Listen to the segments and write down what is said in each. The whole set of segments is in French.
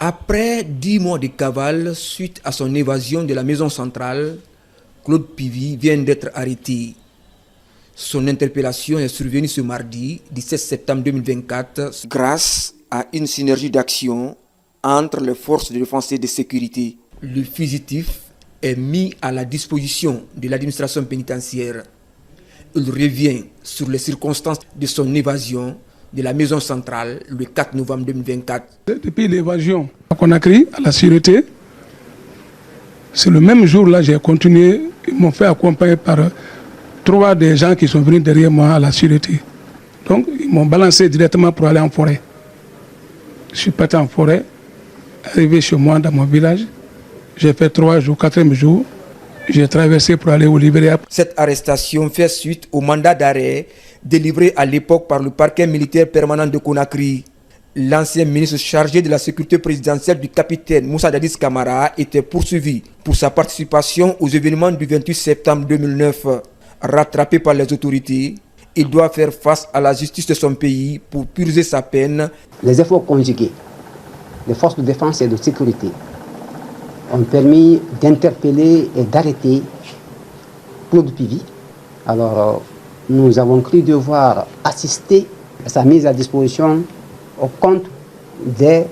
Après 10 mois de cavale suite à son évasion de la maison centrale, Claude Pivy vient d'être arrêté. Son interpellation est survenue ce mardi 17 septembre 2024 grâce à une synergie d'action entre les forces de défense et de sécurité. Le fugitif est mis à la disposition de l'administration pénitentiaire. Il revient sur les circonstances de son évasion de la maison centrale le 4 novembre 2024. Depuis l'évasion à Conakry, à la sûreté, c'est le même jour-là j'ai continué, ils m'ont fait accompagner par 3 des gens qui sont venus derrière moi à la sûreté. Donc ils m'ont balancé directement pour aller en forêt. Je suis parti en forêt, arrivé chez moi dans mon village, j'ai fait 3 jours, 4e jour, j'ai traversé pour aller au Libéria. Cette arrestation fait suite au mandat d'arrêt délivré à l'époque par le parquet militaire permanent de Conakry. L'ancien ministre chargé de la sécurité présidentielle du capitaine Moussa Dadis Camara était poursuivi pour sa participation aux événements du 28 septembre 2009. Rattrapé par les autorités, il doit faire face à la justice de son pays pour purger sa peine. Les efforts conjugués des forces de défense et de sécurité ont permis d'interpeller et d'arrêter Claude Pivy. Alors, nous avons cru devoir assister à sa mise à disposition au compte de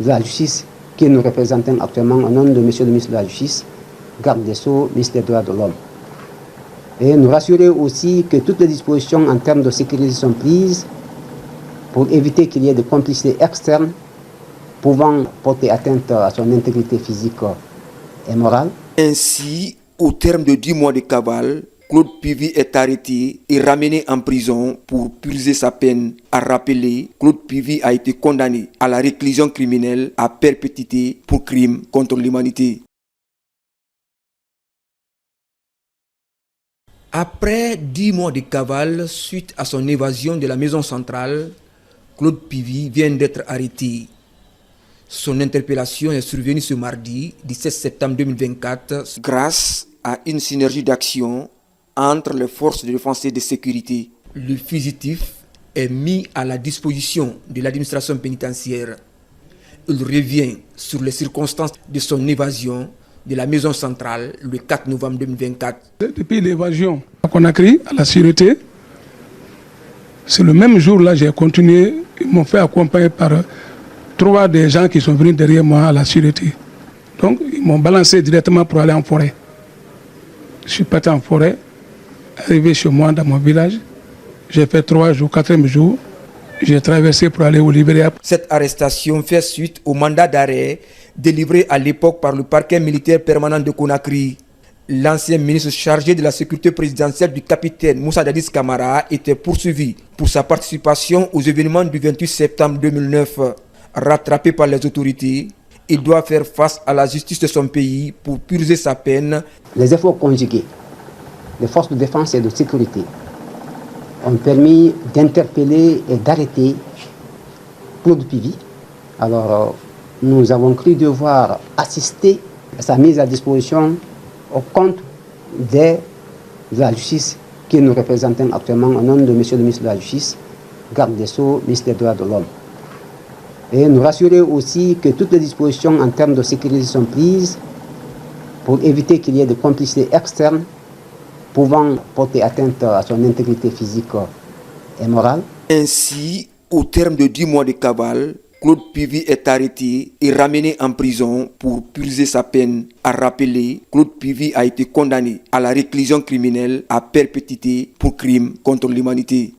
la justice qui nous représente actuellement au nom de Monsieur le ministre de la Justice, garde des Sceaux, ministre des Droits de l'Homme. Et nous rassurer aussi que toutes les dispositions en termes de sécurité sont prises pour éviter qu'il y ait des complicités externes pouvant porter atteinte à son intégrité physique et morale. Ainsi, au terme de 10 mois de cavale, Claude Pivy est arrêté et ramené en prison pour purger sa peine. À rappeler, Claude Pivy a été condamné à la réclusion criminelle à perpétuité pour crime contre l'humanité. Après 10 mois de cavale suite à son évasion de la maison centrale, Claude Pivy vient d'être arrêté. Son interpellation est survenue ce mardi 17 septembre 2024 grâce à une synergie d'action entre les forces de défense et de sécurité. Le fugitif est mis à la disposition de l'administration pénitentiaire. Il revient sur les circonstances de son évasion de la maison centrale le 4 novembre 2024. Depuis l'évasion à Conakry, à la sûreté, c'est le même jour-là j'ai continué, ils m'ont fait accompagner par 3 des gens qui sont venus derrière moi à la sûreté. Donc ils m'ont balancé directement pour aller en forêt. Je suis parti en forêt, arrivé chez moi dans mon village, j'ai fait 3 jours, 4e jour, j'ai traversé pour aller au Libéria. Cette arrestation fait suite au mandat d'arrêt délivré à l'époque par le parquet militaire permanent de Conakry. L'ancien ministre chargé de la sécurité présidentielle du capitaine Moussa Dadis Camara était poursuivi pour sa participation aux événements du 28 septembre 2009. Rattrapé par les autorités, il doit faire face à la justice de son pays pour purger sa peine. Les efforts conjugués des forces de défense et de sécurité ont permis d'interpeller et d'arrêter Claude Pivy. Alors, nous avons cru devoir assister à sa mise à disposition au compte de la justice qui nous représente actuellement au nom de Monsieur le ministre de la Justice, garde des Sceaux, ministre des Droits de l'Homme. Et nous rassurer aussi que toutes les dispositions en termes de sécurité sont prises pour éviter qu'il y ait des complicités externes pouvant porter atteinte à son intégrité physique et morale. Ainsi, au terme de 10 mois de cavale, Claude Pivy est arrêté et ramené en prison pour purger sa peine. À rappeler, Claude Pivy a été condamné à la réclusion criminelle à perpétuité pour crime contre l'humanité.